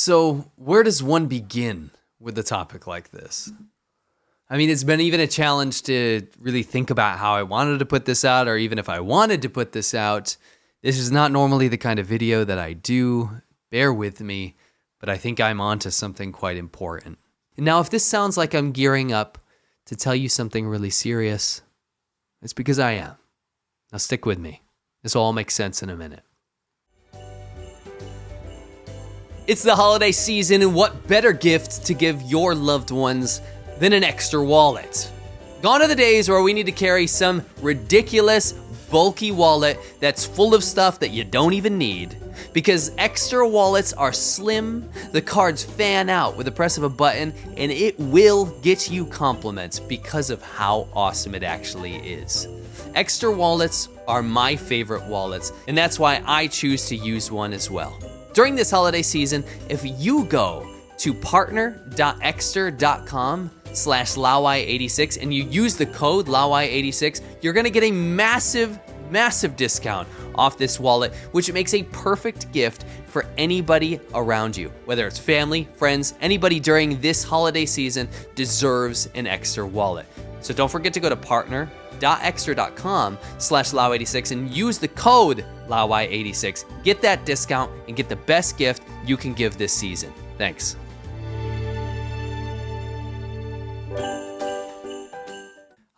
So, where does one begin with a topic like this? I mean, it's been even a challenge to really think about how I wanted to put this out, or even if I wanted to put this out. This is not normally the kind of video that I do. Bear with me, but I think I'm onto something quite important. And now, if this sounds like I'm gearing up to tell you something really serious, it's because I am. Now, stick with me. This will all make sense in a minute. It's the holiday season, and what better gift to give your loved ones than an extra wallet? Gone are the days where we need to carry some ridiculous, bulky wallet that's full of stuff that you don't even need. Because extra wallets are slim, the cards fan out with the press of a button, and it will get you compliments because of how awesome it actually is. Extra wallets are my favorite wallets, and that's why I choose to use one as well. During this holiday season, if you go to partner.extra.com/Lawai86 and you use the code Lawai86, you're gonna get a massive discount off this wallet, which makes a perfect gift for anybody around you. Whether it's family, friends, anybody during this holiday season deserves an extra wallet. So don't forget to go to partner.extra.com/Law86 and use the code Lawai86. Get that discount and get the best gift you can give this season. Thanks.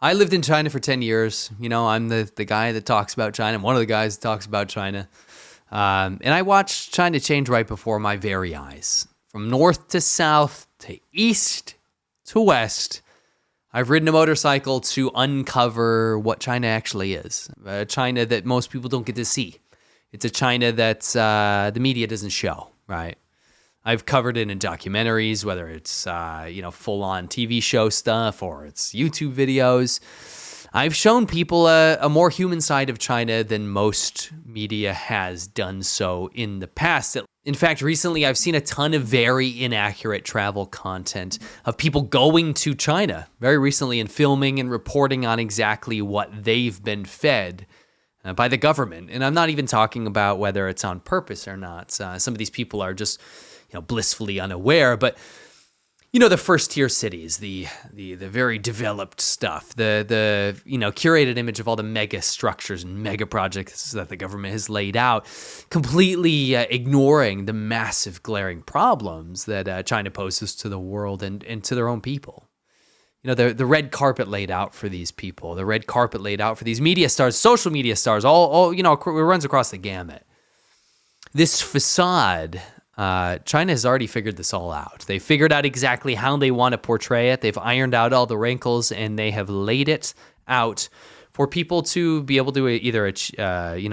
I lived in China for 10 years. You know, I'm the guy that talks about China. I'm one of the guys that talks about China. And I watched China change right before my very eyes. From north to south to east to west, I've ridden a motorcycle to uncover what China actually is. A China that most people don't get to see. It's a China that the media doesn't show, right? I've covered it in documentaries, whether it's full-on TV show stuff or it's YouTube videos. I've shown people a more human side of China than most media has done so in the past. In fact, recently I've seen a ton of very inaccurate travel content of people going to China very recently and filming and reporting on exactly what they've been fed by the government. And I'm not even talking about whether it's on purpose or not. Some of these people are just blissfully unaware, but the first tier cities, the very developed stuff, the curated image of all the mega structures and mega projects that the government has laid out, completely ignoring the massive glaring problems that China poses to the world and to their own people. The red carpet laid out for these people, the red carpet laid out for these media stars, social media stars, all it runs across the gamut. This facade, China has already figured this all out. They figured out exactly how they want to portray it. They've ironed out all the wrinkles, and they have laid it out for people to be able to either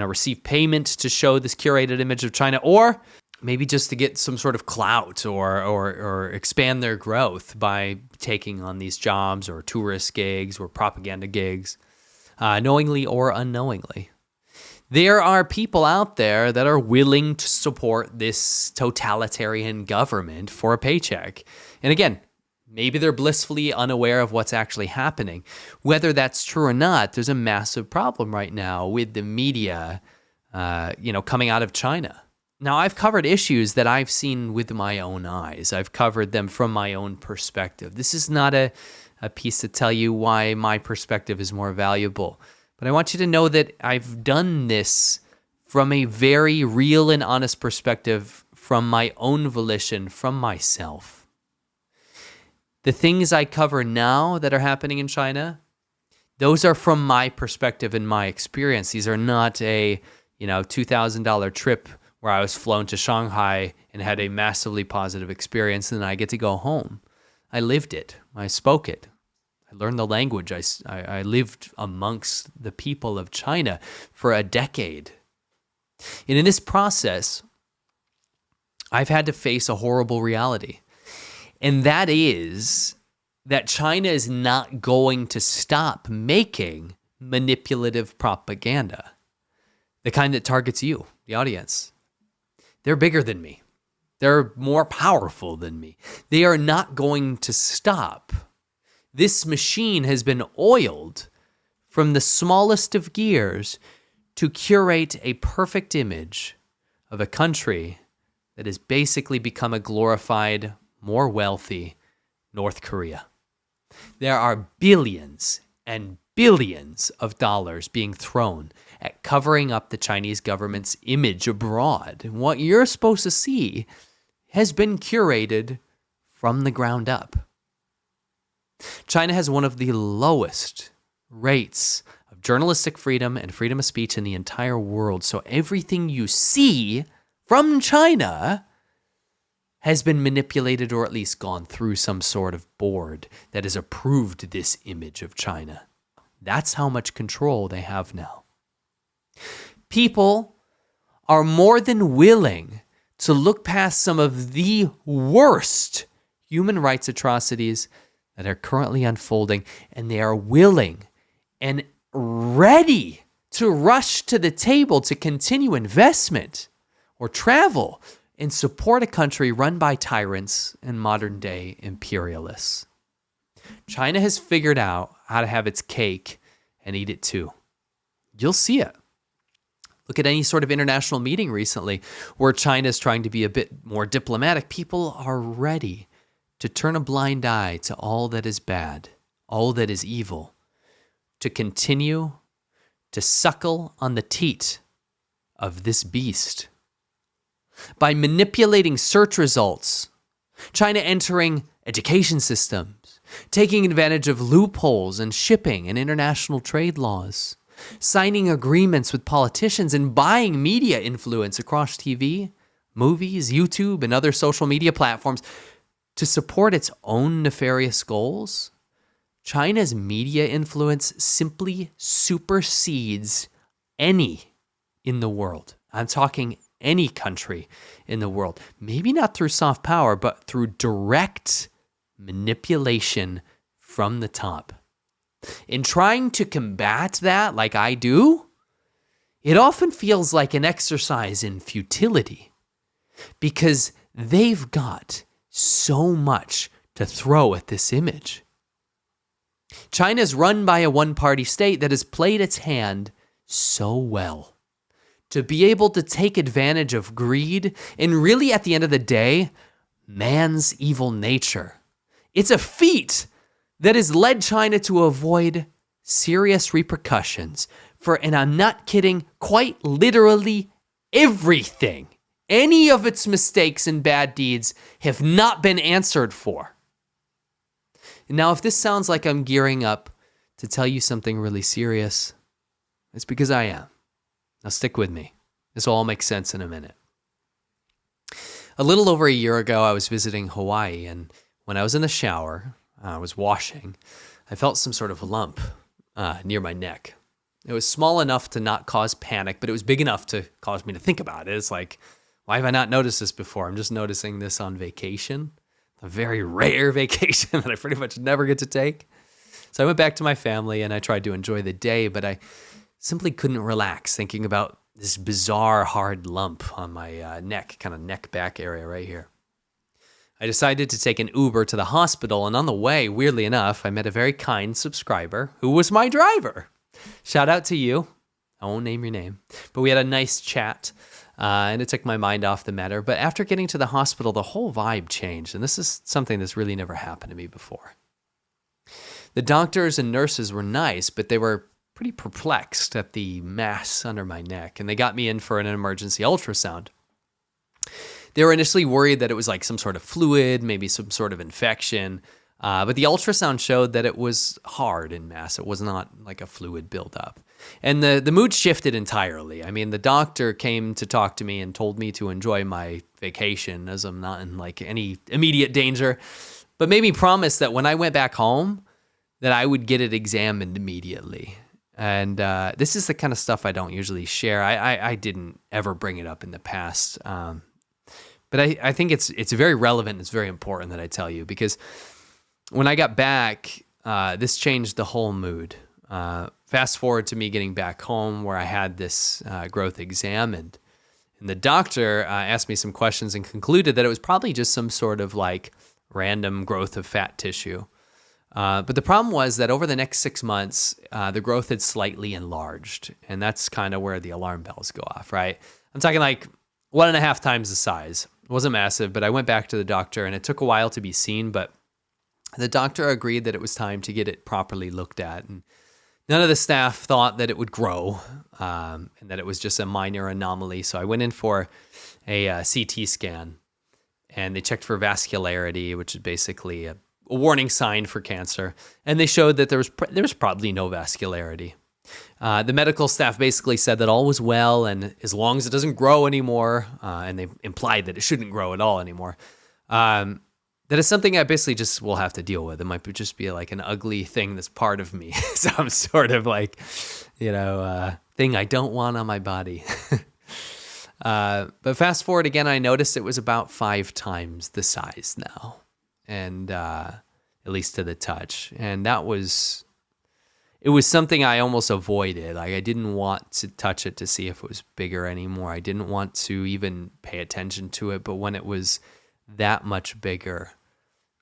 receive payment to show this curated image of China, or maybe just to get some sort of clout or expand their growth by taking on these jobs or tourist gigs or propaganda gigs, knowingly or unknowingly. There are people out there that are willing to support this totalitarian government for a paycheck. And again, maybe they're blissfully unaware of what's actually happening. Whether that's true or not, there's a massive problem right now with the media, coming out of China. Now, I've covered issues that I've seen with my own eyes. I've covered them from my own perspective. This is not a piece to tell you why my perspective is more valuable. But I want you to know that I've done this from a very real and honest perspective, from my own volition, from myself. The things I cover now that are happening in China, those are from my perspective and my experience. These are not a $2,000 trip where I was flown to Shanghai and had a massively positive experience and then I get to go home. I lived it. I spoke it. I learned the language. I lived amongst the people of China for a decade. And in this process, I've had to face a horrible reality. And that is that China is not going to stop making manipulative propaganda. The kind that targets you, the audience. They're bigger than me. They're more powerful than me. They are not going to stop. This machine has been oiled from the smallest of gears to curate a perfect image of a country that has basically become a glorified, more wealthy North Korea. There are billions and billions of dollars being thrown at covering up the Chinese government's image abroad. And what you're supposed to see has been curated from the ground up. China has one of the lowest rates of journalistic freedom and freedom of speech in the entire world. So everything you see from China has been manipulated or at least gone through some sort of board that has approved this image of China. That's how much control they have now. People are more than willing to look past some of the worst human rights atrocities that are currently unfolding, and they are willing and ready to rush to the table to continue investment or travel and support a country run by tyrants and modern-day imperialists. China has figured out how to have its cake and eat it too. You'll see it. Look at any sort of international meeting recently where China is trying to be a bit more diplomatic. People are ready to turn a blind eye to all that is bad, all that is evil, to continue to suckle on the teat of this beast. By manipulating search results, China entering education systems, taking advantage of loopholes in shipping and international trade laws, signing agreements with politicians and buying media influence across TV, movies, YouTube, and other social media platforms to support its own nefarious goals, China's media influence simply supersedes any in the world. I'm talking any country in the world. Maybe not through soft power, but through direct manipulation from the top. In trying to combat that, like I do, it often feels like an exercise in futility because they've got so much to throw at this image. China is run by a one-party state that has played its hand so well to be able to take advantage of greed and really, at the end of the day, man's evil nature. It's a feat that has led China to avoid serious repercussions for, and I'm not kidding, quite literally everything. Any of its mistakes and bad deeds have not been answered for. Now, if this sounds like I'm gearing up to tell you something really serious, it's because I am. Now stick with me. This will all make sense in a minute. A little over a year ago, I was visiting Hawaii, and when I was in the shower, I was washing, I felt some sort of lump near my neck. It was small enough to not cause panic, but it was big enough to cause me to think about it. It's like, why have I not noticed this before? I'm just noticing this on vacation, a very rare vacation that I pretty much never get to take. So I went back to my family and I tried to enjoy the day, but I simply couldn't relax thinking about this bizarre hard lump on my neck, kind of neck back area right here. I decided to take an Uber to the hospital, and on the way, weirdly enough, I met a very kind subscriber who was my driver. Shout out to you. I won't name your name, but we had a nice chat, and it took my mind off the matter. But after getting to the hospital, the whole vibe changed, and this is something that's really never happened to me before. The doctors and nurses were nice, but they were pretty perplexed at the mass under my neck, and they got me in for an emergency ultrasound. They were initially worried that it was like some sort of fluid, maybe some sort of infection, but the ultrasound showed that it was hard in mass. It was not like a fluid buildup. And the mood shifted entirely. I mean, the doctor came to talk to me and told me to enjoy my vacation as I'm not in like any immediate danger, but made me promise that when I went back home, that I would get it examined immediately. And this is the kind of stuff I don't usually share. I didn't ever bring it up in the past. But I think it's very relevant. It's very important that I tell you, because when I got back, this changed the whole mood. Fast forward to me getting back home where I had this growth examined. And the doctor asked me some questions and concluded that it was probably just some sort of like random growth of fat tissue. But the problem was that over the next 6 months, the growth had slightly enlarged. And that's kind of where the alarm bells go off, right? I'm talking like 1.5 times the size. It wasn't massive, but I went back to the doctor, and it took a while to be seen, but the doctor agreed that it was time to get it properly looked at. And none of the staff thought that it would grow, and that it was just a minor anomaly. So I went in for a CT scan, and they checked for vascularity, which is basically a warning sign for cancer. And they showed that there was probably no vascularity. The medical staff basically said that all was well, and as long as it doesn't grow anymore, and they implied that it shouldn't grow at all anymore, that is something I basically just will have to deal with. It might just be like an ugly thing that's part of me, some sort of like, thing I don't want on my body. But fast forward again, I noticed it was about 5 times the size now, and at least to the touch. And it was something I almost avoided. Like, I didn't want to touch it to see if it was bigger anymore. I didn't want to even pay attention to it. But when it was that much bigger,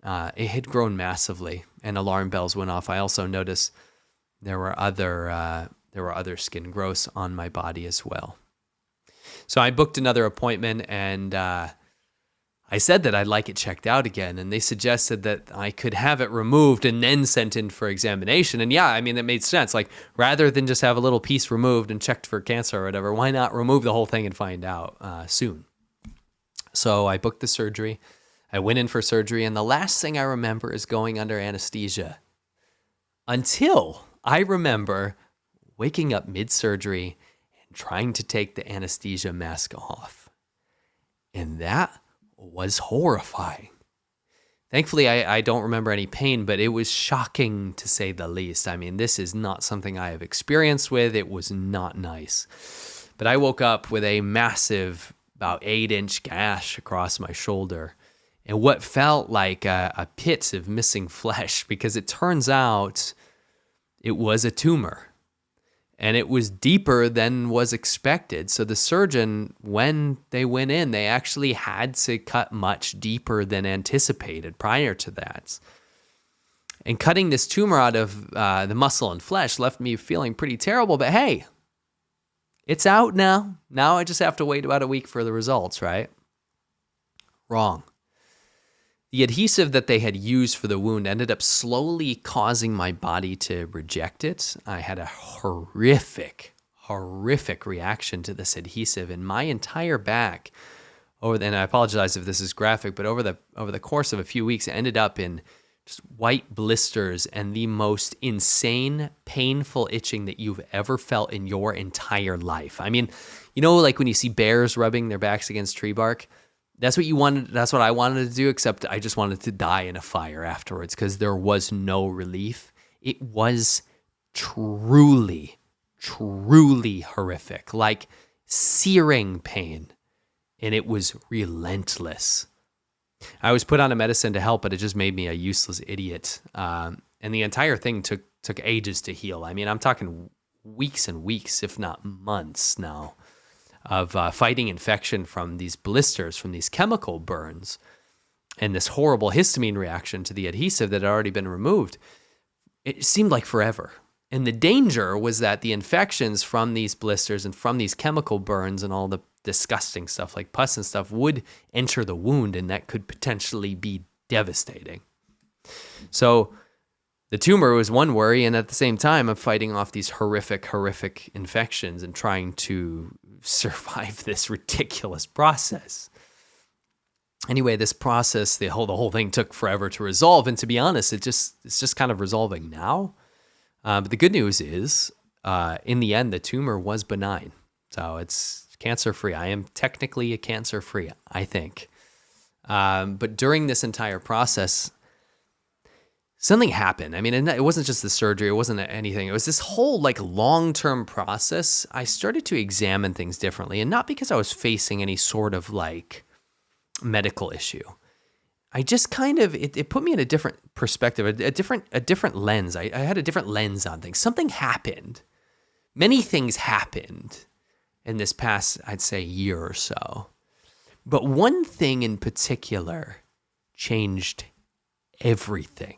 it had grown massively, and alarm bells went off. I also noticed there were other skin growths on my body as well. So I booked another appointment, and I said that I'd like it checked out again, and they suggested that I could have it removed and then sent in for examination. And yeah, I mean, that made sense. Like, rather than just have a little piece removed and checked for cancer or whatever, why not remove the whole thing and find out soon? So I booked the surgery. I went in for surgery, and the last thing I remember is going under anesthesia, until I remember waking up mid-surgery and trying to take the anesthesia mask off. And that was horrifying. Thankfully, I don't remember any pain, but it was shocking to say the least. I mean, this is not something I have experienced with. It was not nice. But I woke up with a massive, about 8-inch gash across my shoulder, and what felt like a pit of missing flesh, because it turns out it was a tumor. And it was deeper than was expected. So the surgeon, when they went in, they actually had to cut much deeper than anticipated prior to that. And cutting this tumor out of the muscle and flesh left me feeling pretty terrible. But hey, it's out now. Now I just have to wait about a week for the results, right? Wrong. The adhesive that they had used for the wound ended up slowly causing my body to reject it. I had a horrific reaction to this adhesive, and my entire back, and I apologize if this is graphic, but over the course of a few weeks, it ended up in just white blisters and the most insane, painful itching that you've ever felt in your entire life. I mean, like when you see bears rubbing their backs against tree bark. That's what you wanted. That's what I wanted to do, except I just wanted to die in a fire afterwards because there was no relief. It was truly, truly horrific, like searing pain, and it was relentless. I was put on a medicine to help, but it just made me a useless idiot. And the entire thing took ages to heal. I mean, I'm talking weeks and weeks, if not months now, of fighting infection from these blisters, from these chemical burns, and this horrible histamine reaction to the adhesive that had already been removed. It seemed like forever. And the danger was that the infections from these blisters and from these chemical burns and all the disgusting stuff like pus and stuff would enter the wound, and that could potentially be devastating. So the tumor was one worry, and at the same time, I'm fighting off these horrific infections and trying to survive this ridiculous process. Anyway, this process, the whole thing took forever to resolve, and to be honest, it's just kind of resolving now. But the good news is, in the end, the tumor was benign, so it's cancer-free. I am technically a cancer-free, I think. But during this entire process, something happened. I mean, and it wasn't just the surgery. It wasn't anything. It was this whole long-term process. I started to examine things differently, and not because I was facing any sort of medical issue. I just kind of, it put me in a different perspective, a different lens. I had a different lens on things. Something happened. Many things happened in this past, I'd say, year or so. But one thing in particular changed everything.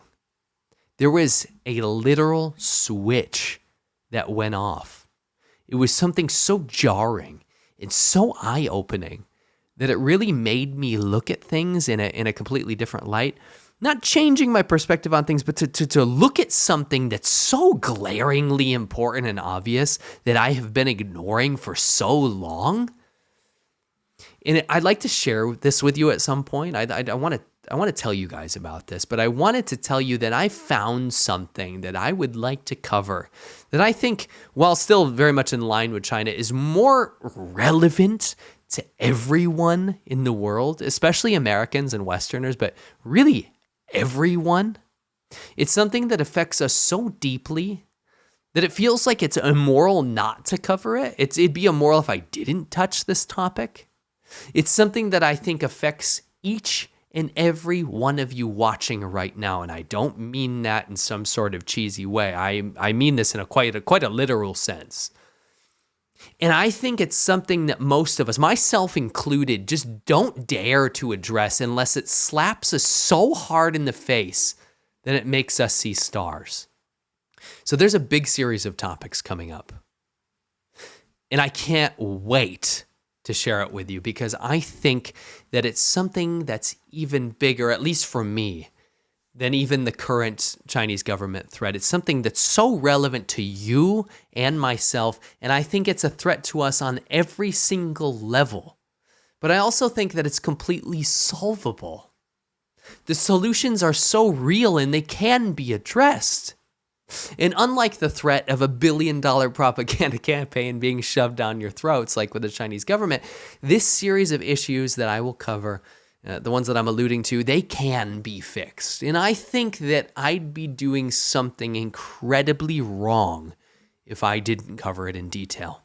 There was a literal switch that went off. It was something so jarring and so eye-opening that it really made me look at things in a completely different light. Not changing my perspective on things, but to look at something that's so glaringly important and obvious that I have been ignoring for so long. And I'd like to share this with you at some point. I want to tell you guys about this, but I wanted to tell you that I found something that I would like to cover that I think, while still very much in line with China, is more relevant to everyone in the world, especially Americans and Westerners, but really everyone. It's something that affects us so deeply that it feels like it's immoral not to cover it. It'd be immoral if I didn't touch this topic. It's something that I think affects each and every one of you watching right now, and I don't mean that in some sort of cheesy way. I mean this in quite a literal sense. And I think it's something that most of us, myself included, just don't dare to address unless it slaps us so hard in the face that it makes us see stars. So there's a big series of topics coming up. And I can't wait to share it with you because I think that it's something that's even bigger, at least for me, than even the current Chinese government threat. It's something that's so relevant to you and myself, and I think it's a threat to us on every single level. But I also think that it's completely solvable. The solutions are so real and they can be addressed. And unlike the threat of $1 billion propaganda campaign being shoved down your throats, like with the Chinese government, this series of issues that I will cover, the ones that I'm alluding to, they can be fixed. And I think that I'd be doing something incredibly wrong if I didn't cover it in detail.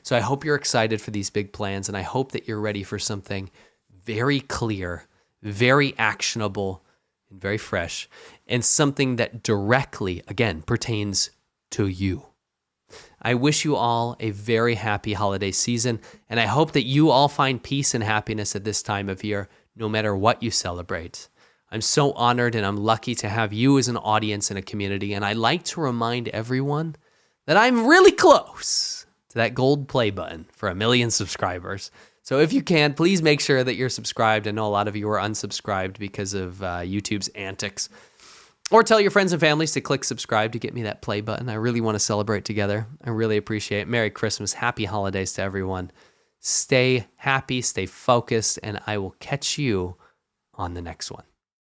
So I hope you're excited for these big plans, and I hope that you're ready for something very clear, very actionable, and very fresh, and something that directly, again, pertains to you. I wish you all a very happy holiday season, and I hope that you all find peace and happiness at this time of year, no matter what you celebrate. I'm so honored and I'm lucky to have you as an audience and a community, and I like to remind everyone that I'm really close to that gold play button for 1 million subscribers. So if you can, please make sure that you're subscribed. I know a lot of you are unsubscribed because of YouTube's antics. Or tell your friends and families to click subscribe to get me that play button. I really want to celebrate together. I really appreciate it. Merry Christmas. Happy holidays to everyone. Stay happy, stay focused, and I will catch you on the next one.